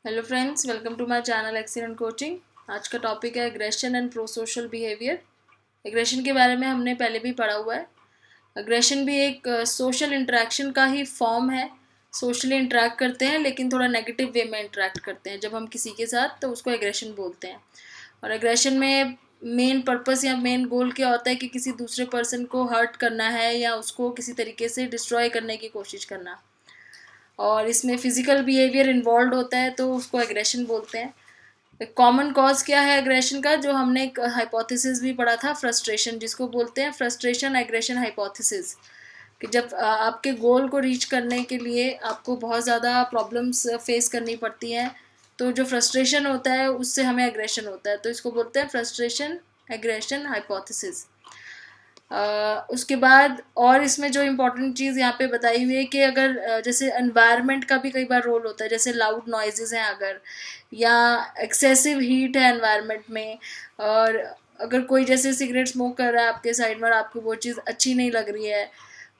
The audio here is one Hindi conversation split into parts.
Hello friends, welcome to my channel excellent coaching. आज का टॉपिक है aggression and pro social. Aggression के बारे में हमने पहले भी पढ़ा हुआ है। एग्रेशन भी एक सोशल इंटरेक्शन का ही फॉर्म है। सोशली इंटरेक्ट करते हैं लेकिन थोड़ा नेगेटिव वे में इंटरेक्ट करते हैं जब हम किसी के साथ, तो उसको एग्रेशन बोलते हैं। और एग्रेशन में मेन पर्पस या मेन गोल क्या होता है कि किसी दूसरे पर्सन को हर्ट करना है या उसको किसी तरीके से डिस्ट्रॉय करने की कोशिश करना। और इसमें फिजिकल बिहेवियर इन्वॉल्व होता है तो उसको एग्रेशन बोलते हैं। कॉमन कॉज क्या है एग्रेशन का, जो हमने एक हाइपोथेसिस भी पढ़ा था, फ्रस्ट्रेशन, जिसको बोलते हैं फ्रस्ट्रेशन एग्रेशन हाइपोथेसिस। कि जब आपके गोल को रीच करने के लिए आपको बहुत ज़्यादा प्रॉब्लम्स फेस करनी पड़ती हैं, तो जो फ्रस्ट्रेशन होता है उससे हमें एग्रेशन होता है, तो इसको बोलते हैं फ्रस्ट्रेशन एग्रेशन हाइपोथेसिस। उसके बाद और इसमें जो इम्पोर्टेंट चीज़ यहाँ पे बताई हुई है कि अगर जैसे एनवायरनमेंट का भी कई बार रोल होता है, जैसे लाउड नॉइजेज़ हैं अगर, या एक्सेसिव हीट है एनवायरनमेंट में, और अगर कोई जैसे सिगरेट स्मोक कर रहा है आपके साइड में और आपको वो चीज़ अच्छी नहीं लग रही है,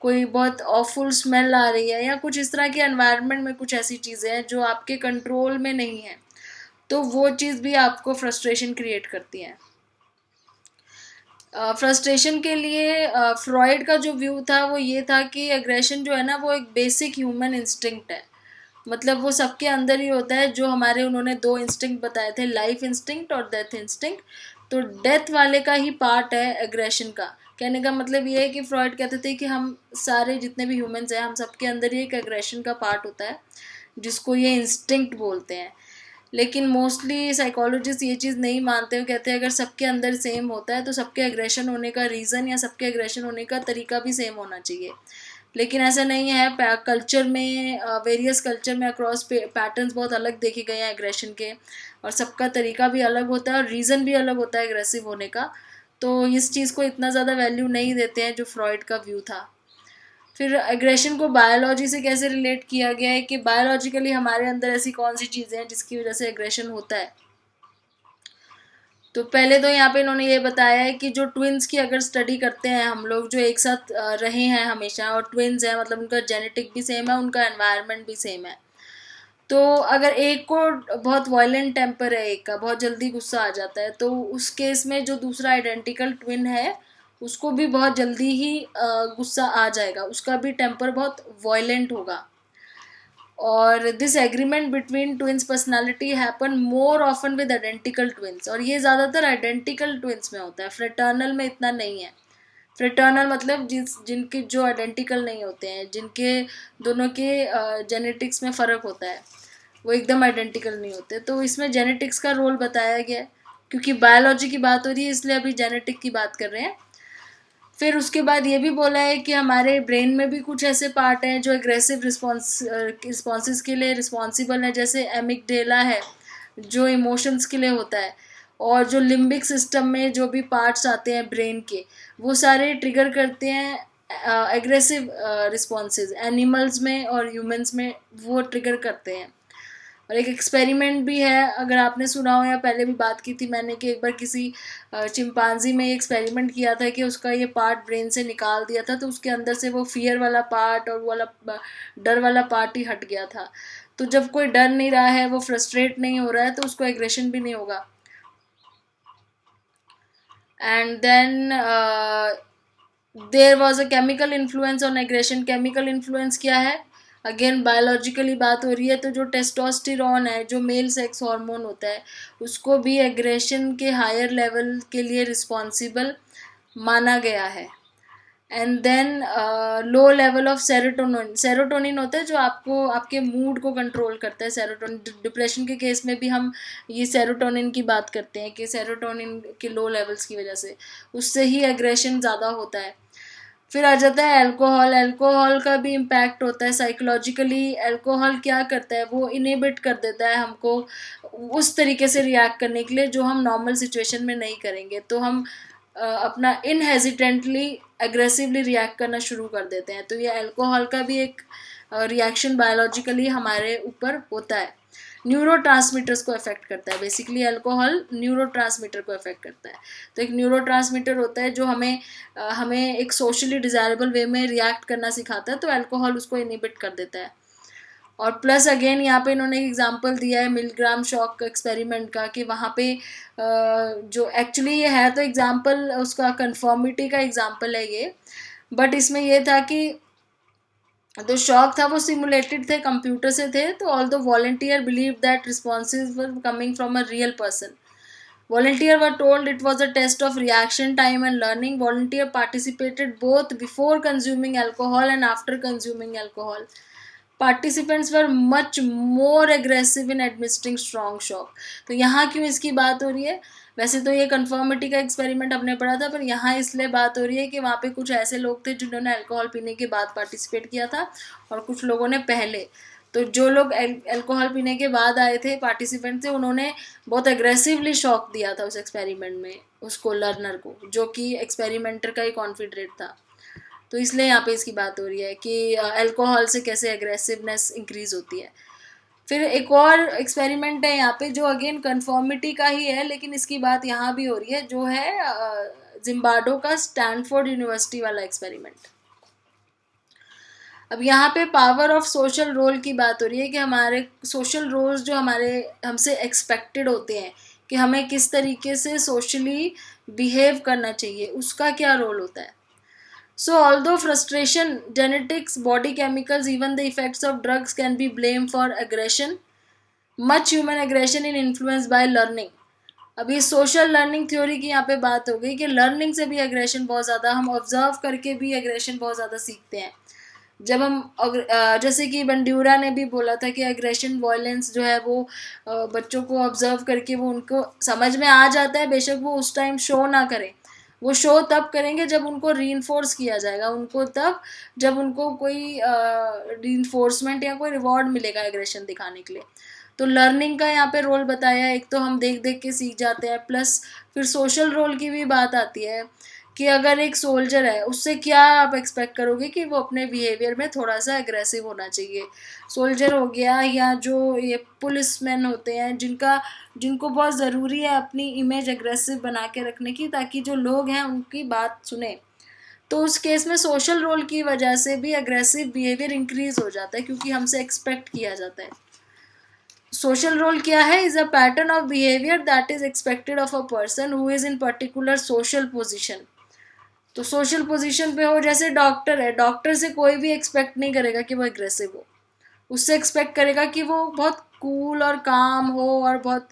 कोई बहुत ऑफुल स्मेल आ रही है, या कुछ इस तरह की एनवायरनमेंट में कुछ ऐसी चीज़ें हैं जो आपके कंट्रोल में नहीं है, तो वो चीज़ भी आपको फ्रस्ट्रेशन क्रिएट करती हैं। फ्रस्ट्रेशन के लिए फ्रॉइड का जो व्यू था वो ये था कि एग्रेशन जो है ना, वो एक बेसिक ह्यूमन इंस्टिंक्ट है। मतलब वो सबके अंदर ही होता है। जो हमारे उन्होंने दो इंस्टिंक्ट बताए थे, लाइफ इंस्टिंक्ट और डेथ इंस्टिंक्ट, तो डेथ वाले का ही पार्ट है एग्रेशन का। कहने का मतलब ये है कि फ्रॉइड कहते थे कि हम सारे जितने भी ह्यूमंस हैं, हम सबके अंदर ही एक एग्रेशन का पार्ट होता है जिसको ये इंस्टिंक्ट बोलते हैं। लेकिन मोस्टली साइकोलॉजिस्ट ये चीज़ नहीं मानते। वो कहते हैं अगर सबके अंदर सेम होता है तो सबके एग्रेशन होने का रीज़न या सबके एग्रेशन होने का तरीका भी सेम होना चाहिए, लेकिन ऐसा नहीं है। कल्चर में, वेरियस कल्चर में अक्रॉस पैटर्न्स बहुत अलग देखे गए हैं एग्रेशन के, और सबका तरीका भी अलग होता है और रीज़न भी अलग होता है एग्रेसिव होने का। तो इस चीज़ को इतना ज़्यादा वैल्यू नहीं देते हैं जो फ्रॉइड का व्यू था। फिर एग्रेशन को बायोलॉजी से कैसे रिलेट किया गया है कि बायोलॉजिकली हमारे अंदर ऐसी कौन सी चीज़ें हैं जिसकी वजह से एग्रेशन होता है। तो पहले तो यहाँ पे इन्होंने ये बताया है कि जो ट्विन्स की अगर स्टडी करते हैं हम लोग, जो एक साथ रहे हैं हमेशा और ट्विन्स हैं, मतलब उनका जेनेटिक भी सेम है, उनका एनवायरनमेंट भी सेम है, तो अगर एक को बहुत वायलेंट टेम्पर है, एक का बहुत जल्दी गुस्सा आ जाता है, तो उस केस में जो दूसरा आइडेंटिकल ट्विन है उसको भी बहुत जल्दी ही गुस्सा आ जाएगा, उसका भी टेम्पर बहुत वायलेंट होगा। और this agreement between twins personality happen more often with identical twins, और ये ज़्यादातर आइडेंटिकल ट्विंस में होता है, फ्रेटर्नल में इतना नहीं है। फ्रेटर्नल मतलब जिनके जो आइडेंटिकल नहीं होते हैं, जिनके दोनों के जेनेटिक्स में फ़र्क होता है, वो एकदम आइडेंटिकल नहीं होते। तो इसमें जेनेटिक्स का रोल बताया गया है, क्योंकि बायोलॉजी की बात हो रही है इसलिए अभी जेनेटिक की बात कर रहे हैं। फिर उसके बाद ये भी बोला है कि हमारे ब्रेन में भी कुछ ऐसे पार्ट हैं जो एग्रेसिव रिस्पॉन्सेस के लिए रिस्पॉन्सिबल है, जैसे एमिगडेला है जो इमोशंस के लिए होता है, और जो लिम्बिक सिस्टम में जो भी पार्ट्स आते हैं ब्रेन के, वो सारे ट्रिगर करते हैं एग्रेसिव रिस्पॉन्सेज। एनिमल्स में और ह्यूमंस में वो ट्रिगर करते हैं। और एक एक्सपेरिमेंट भी है, अगर आपने सुना हो या पहले भी बात की थी मैंने, कि एक बार किसी चिंपांजी में एक्सपेरिमेंट किया था कि उसका ये पार्ट ब्रेन से निकाल दिया था, तो उसके अंदर से वो फियर वाला पार्ट और वाला डर वाला पार्ट ही हट गया था। तो जब कोई डर नहीं रहा है, वो फ्रस्ट्रेट नहीं हो रहा है, तो उसको एग्रेशन भी नहीं होगा। And then there was a chemical influence on aggression. Chemical influence क्या है, अगेन बायोलॉजिकली बात हो रही है, तो जो टेस्टोस्टेरॉन है, जो मेल सेक्स हार्मोन होता है, उसको भी एग्रेशन के हायर लेवल के लिए रिस्पॉन्सिबल माना गया है। And then low level of serotonin. Serotonin होता है जो आपको आपके मूड को कंट्रोल करता है। सेरोटोनिन, डिप्रेशन के केस में भी हम ये सेरोटोनिन की बात करते हैं कि सेरोटोनिन के लो लेवल्स की वजह से उससे ही एग्रेशन ज़्यादा होता है। फिर आ जाता है अल्कोहल। अल्कोहल का भी इम्पैक्ट होता है साइकोलॉजिकली। अल्कोहल क्या करता है, वो इनहिबिट कर देता है हमको उस तरीके से रिएक्ट करने के लिए जो हम नॉर्मल सिचुएशन में नहीं करेंगे, तो हम अपना इनहेजिटेंटली एग्रेसिवली रिएक्ट करना शुरू कर देते हैं। तो ये अल्कोहल का भी एक रिएक्शन बायोलॉजिकली हमारे ऊपर होता है। न्यूरोट्रांसमीटर्स को अफेक्ट करता है, बेसिकली अल्कोहल न्यूरोट्रांसमीटर को अफेक्ट करता है। तो एक न्यूरोट्रांसमीटर होता है जो हमें एक सोशली डिजायरेबल वे में रिएक्ट करना सिखाता है, तो अल्कोहल उसको इनहिबिट कर देता है। और प्लस अगेन यहाँ पे इन्होंने एक एग्जांपल दिया है मिलग्राम शॉक एक्सपेरिमेंट का, कि वहाँ पे जो एक्चुअली ये है तो एग्जांपल उसका कंफर्मिटी का एग्जांपल है ये, बट इसमें ये था कि तो शॉक था वो सिमुलेटेड थे, कंप्यूटर से थे, तो all the volunteer believe that responses were coming from a real person. Volunteer were told it was a test of reaction time and learning. Volunteer participated both before consuming alcohol and after consuming alcohol. Participants were much more aggressive in administering strong shock. तो यहाँ क्यों इसकी बात हो रही है? वैसे तो ये कन्फर्मिटी का एक्सपेरिमेंट हमने पढ़ा था, पर यहाँ इसलिए बात हो रही है कि वहाँ पे कुछ ऐसे लोग थे जिन्होंने अल्कोहल पीने के बाद पार्टिसिपेट किया था और कुछ लोगों ने पहले. तो जो लोग अल्कोहल पीने के बाद आए थे पार्टिसिपेंट थे, उन्होंने बहुत एग्रेसिवली शॉक दिया था उस एक्सपेरिमेंट में उसको, लर्नर को, जो कि एक्सपेरिमेंटर का ही कॉन्फिडरेट था. तो इसलिए यहाँ पे इसकी बात हो रही है कि अल्कोहल से कैसे एग्रेसिवनेस इंक्रीज होती है. फिर एक और एक्सपेरिमेंट है यहाँ पे जो अगेन कन्फर्मिटी का ही है, लेकिन इसकी बात यहाँ भी हो रही है, जो है जिम्बार्डो का स्टैनफोर्ड यूनिवर्सिटी वाला एक्सपेरिमेंट. अब यहाँ पे पावर ऑफ सोशल रोल की बात हो रही है कि हमारे सोशल रोल्स जो हमारे हमसे एक्सपेक्टेड होते हैं कि हमें किस तरीके से सोशली बिहेव करना चाहिए, उसका क्या रोल होता है. So although frustration, genetics, body chemicals, even the effects of drugs can be blamed for aggression, much human aggression is influenced by learning. अब ये सोशल लर्निंग थ्योरी की यहाँ पे बात हो गई कि लर्निंग से भी एग्रेशन बहुत ज़्यादा, हम ऑब्जर्व करके भी एग्रेशन बहुत ज़्यादा सीखते हैं. जब हम जैसे कि बंड्यूरा ने भी बोला था कि एग्रेशन वायलेंस जो है वो बच्चों को ऑब्जर्व करके वो उनको समझ में आ जाता है, बेशक वो उस टाइम शो ना करें. वो शो तब करेंगे जब उनको रीइंफोर्स किया जाएगा, उनको तब जब उनको कोई रीइंफोर्समेंट या कोई रिवॉर्ड मिलेगा एग्रेशन दिखाने के लिए. तो लर्निंग का यहाँ पे रोल बताया है. एक तो हम देख देख के सीख जाते हैं, प्लस फिर सोशल रोल की भी बात आती है कि अगर एक सोल्जर है उससे क्या आप एक्सपेक्ट करोगे कि वो अपने बिहेवियर में थोड़ा सा एग्रेसिव होना चाहिए. सोल्जर हो गया या जो ये पुलिसमैन होते हैं जिनको बहुत ज़रूरी है अपनी इमेज एग्रेसिव बना के रखने की, ताकि जो लोग हैं उनकी बात सुने. तो उस केस में सोशल रोल की वजह से भी एग्रेसिव बिहेवियर इंक्रीज हो जाता है, क्योंकि हमसे एक्सपेक्ट किया जाता है. सोशल रोल क्या है? Is a pattern of behaviour that is expected of a person who is in particular social position. तो सोशल पोजीशन पे हो, जैसे डॉक्टर है, डॉक्टर से कोई भी एक्सपेक्ट नहीं करेगा कि वो एग्रेसिव हो, उससे एक्सपेक्ट करेगा कि वो बहुत कूल और काम हो और बहुत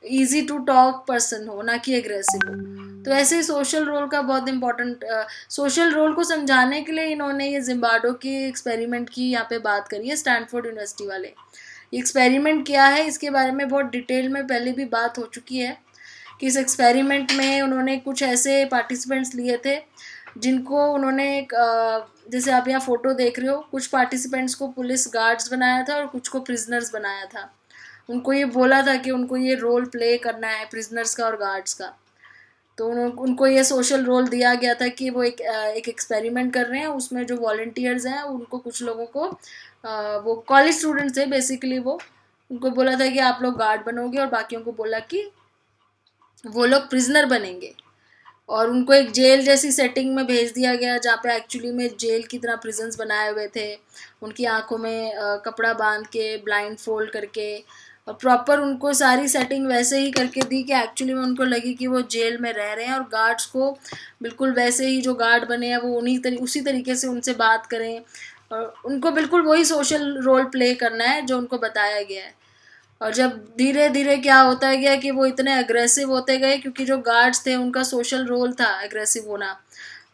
इजी टू टॉक पर्सन हो, ना कि एग्रेसिव हो. तो ऐसे ही सोशल रोल का बहुत इंपॉर्टेंट, सोशल रोल को समझाने के लिए इन्होंने ये जिम्बार्डो की एक्सपेरिमेंट की यहाँ पे बात करी है, स्टैनफोर्ड यूनिवर्सिटी वाले. ये एक्सपेरिमेंट क्या है इसके बारे में बहुत डिटेल में पहले भी बात हो चुकी है कि इस एक्सपेरिमेंट में उन्होंने कुछ ऐसे पार्टिसिपेंट्स लिए थे जिनको उन्होंने एक जैसे आप यहाँ फ़ोटो देख रहे हो, कुछ पार्टिसिपेंट्स को पुलिस गार्ड्स बनाया था और कुछ को प्रिजनर्स बनाया था. उनको ये बोला था कि उनको ये रोल प्ले करना है प्रिजनर्स का और गार्ड्स का. तो उनको ये सोशल रोल दिया गया था कि वो एक एक्सपेरिमेंट कर रहे हैं, उसमें जो वॉलंटियर्स हैं उनको कुछ लोगों को वो कॉलेज स्टूडेंट्स थे बेसिकली, वो उनको बोला था कि आप लोग गार्ड बनोगे और बाकियों को बोला कि वो लोग प्रिजनर बनेंगे. और उनको एक जेल जैसी सेटिंग में भेज दिया गया जहाँ पे एक्चुअली में जेल की तरह प्रिजन्स बनाए हुए थे. उनकी आंखों में कपड़ा बांध के, ब्लाइंड फोल्ड करके, और प्रॉपर उनको सारी सेटिंग वैसे ही करके दी कि एक्चुअली में उनको लगी कि वो जेल में रह रहे हैं, और गार्ड्स को बिल्कुल वैसे ही जो गार्ड बने हैं वो उसी तरीके से उनसे बात करें, और उनको बिल्कुल वही सोशल रोल प्ले करना है जो उनको बताया गया है. और जब धीरे धीरे क्या होता है गया कि वो इतने अग्रेसिव होते गए, क्योंकि जो गार्ड्स थे उनका सोशल रोल था एग्रेसिव होना,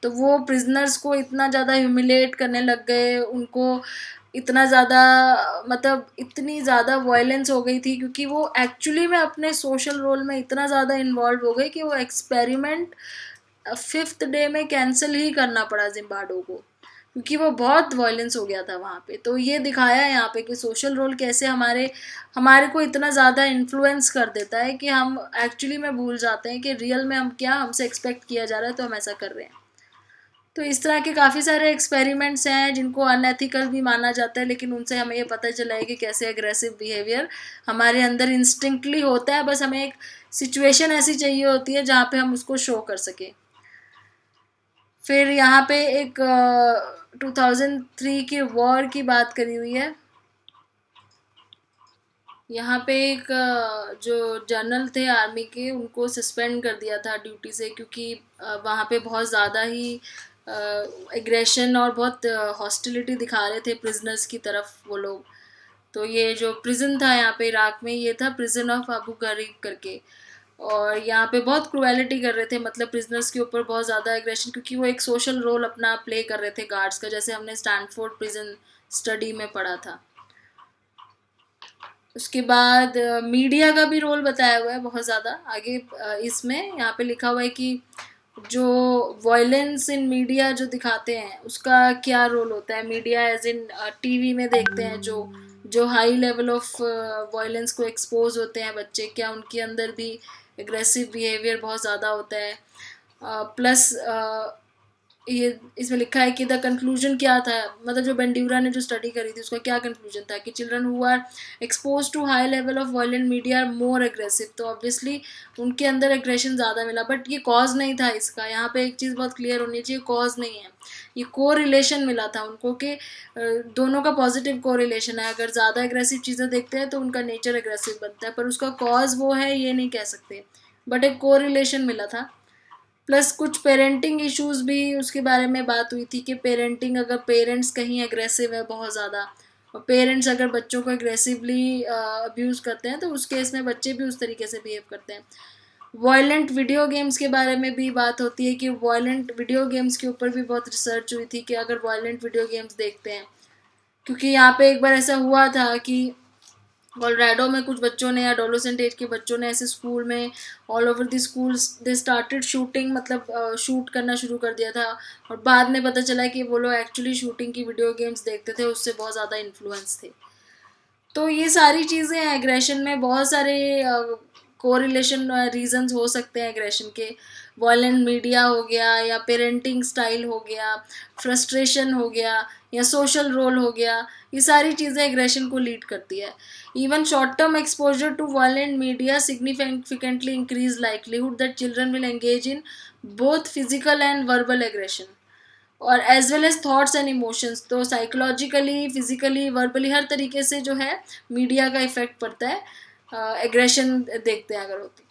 तो वो प्रिजनर्स को इतना ज़्यादा ह्यूमिलेट करने लग गए, उनको इतना ज़्यादा, मतलब इतनी ज़्यादा वायलेंस हो गई थी, क्योंकि वो एक्चुअली में अपने सोशल रोल में इतना ज़्यादा इन्वॉल्व हो गए कि वो एक्सपेरिमेंट 5th डे में कैंसिल ही करना पड़ा जिम्बार्डो को, क्योंकि वो बहुत वायलेंस हो गया था वहाँ पे. तो ये दिखाया है यहाँ पे कि सोशल रोल कैसे हमारे को इतना ज़्यादा इन्फ्लुएंस कर देता है कि हम एक्चुअली में भूल जाते हैं कि रियल में हम क्या हमसे एक्सपेक्ट किया जा रहा है, तो हम ऐसा कर रहे हैं. तो इस तरह के काफ़ी सारे एक्सपेरिमेंट्स हैं जिनको अनएथिकल भी माना जाता है, लेकिन उनसे हमें ये पता चला है कि कैसे एग्रेसिव बिहेवियर हमारे अंदर इंस्टिंक्टली होता है, बस हमें एक सिचुएशन ऐसी चाहिए होती है जहाँ पे हम उसको शो कर सकें. फिर यहाँ पे एक 2003 के वॉर की बात करी हुई है. यहाँ पे एक जो जनरल थे आर्मी के, उनको सस्पेंड कर दिया था ड्यूटी से, क्योंकि वहाँ पे बहुत ज़्यादा ही एग्रेशन और बहुत हॉस्टिलिटी दिखा रहे थे प्रिजनर्स की तरफ वो लोग। तो ये जो प्रिजन था यहाँ पे इराक में, ये था प्रिजन ऑफ अबू गरीब करके। और यहाँ पे बहुत क्रुएलिटी कर रहे थे, मतलब प्रिजनर्स के ऊपर बहुत ज़्यादा एग्रेशन, क्योंकि वो एक सोशल रोल अपना प्ले कर रहे थे गार्ड्स का, जैसे हमने स्टैनफोर्ड प्रिजन स्टडी में पढ़ा था। उसके बाद मीडिया का भी रोल बताया हुआ है बहुत ज़्यादा आगे। इसमें यहाँ पे लिखा हुआ है कि जो वॉयलेंस इन मीडिया जो दिखाते हैं उसका क्या रोल होता है। मीडिया एज इन टीवी में देखते हैं जो जो हाई लेवल ऑफ वॉयलेंस को एक्सपोज होते हैं बच्चे, क्या उनके अंदर भी एग्रेसिव बिहेवियर बहुत ज़्यादा होता है। प्लस ये इसमें लिखा है कि द कंक्लूजन क्या था, मतलब जो बेंड्यूरा ने जो स्टडी करी थी उसका क्या कंक्लूजन था कि children who are expose to high level of violent media are more aggressive. तो ऑब्वियसली उनके अंदर एग्रेशन ज़्यादा मिला, बट ये कॉज नहीं था इसका। यहाँ पे एक चीज़ बहुत क्लियर होनी चाहिए, कॉज नहीं है, ये को रिलेशन मिला था उनको कि दोनों का पॉजिटिव को रिलेशन है। अगर ज़्यादा एग्रेसिव चीज़ें देखते हैं तो उनका नेचर एग्रेसिव बनता है, पर उसका कॉज वो है ये नहीं कह सकते, बट एक को रिलेशन मिला था। प्लस कुछ पेरेंटिंग इश्यूज भी उसके बारे में बात हुई थी कि पेरेंटिंग, अगर पेरेंट्स कहीं एग्रेसिव है बहुत ज़्यादा, और पेरेंट्स अगर बच्चों को एग्रेसिवली अब्यूज़ करते हैं तो उस केस में बच्चे भी उस तरीके से बिहेव करते हैं। वॉयलेंट वीडियो गेम्स के बारे में भी बात होती है कि वॉयलेंट वीडियो गेम्स के ऊपर भी बहुत रिसर्च हुई थी कि अगर वॉयलेंट वीडियो गेम्स देखते हैं, क्योंकि यहाँ पे एक बार ऐसा हुआ था कि कोलोराडो में कुछ बच्चों ने, एडोलेसेंट एज के बच्चों ने ऐसे स्कूल में all over the schools they started shooting, मतलब शूट करना शुरू कर दिया था। और बाद में पता चला कि वो लोग एक्चुअली शूटिंग की वीडियो गेम्स देखते थे, उससे बहुत ज़्यादा इन्फ्लुएंस थे। तो ये सारी चीज़ें हैं एग्रेशन में, बहुत सारे कोरिलेशन रीजंस हो सकते हैं एग्रेशन के। वॉयलेंट मीडिया हो गया, या पेरेंटिंग स्टाइल हो गया, फ्रस्ट्रेशन हो गया, या सोशल रोल हो गया, ये सारी चीज़ें एग्रेशन को लीड करती है। Even short term exposure to violent media significantly increase likelihood that children will engage in both physical and verbal aggression, और as well as thoughts and emotions. तो साइकोलॉजिकली, फिजिकली, वर्बली, हर तरीके से जो है मीडिया का इफेक्ट पड़ता है एग्रेशन देखते हैं अगर होती।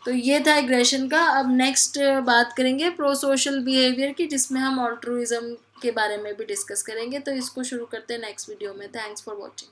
तो ये था एग्रेशन का। अब नेक्स्ट बात करेंगे प्रो सोशल बिहेवियर की, जिसमें हम ऑल्ट्रुइज्म के बारे में भी डिस्कस करेंगे। तो इसको शुरू करते हैं नेक्स्ट वीडियो में। Thanks for watching.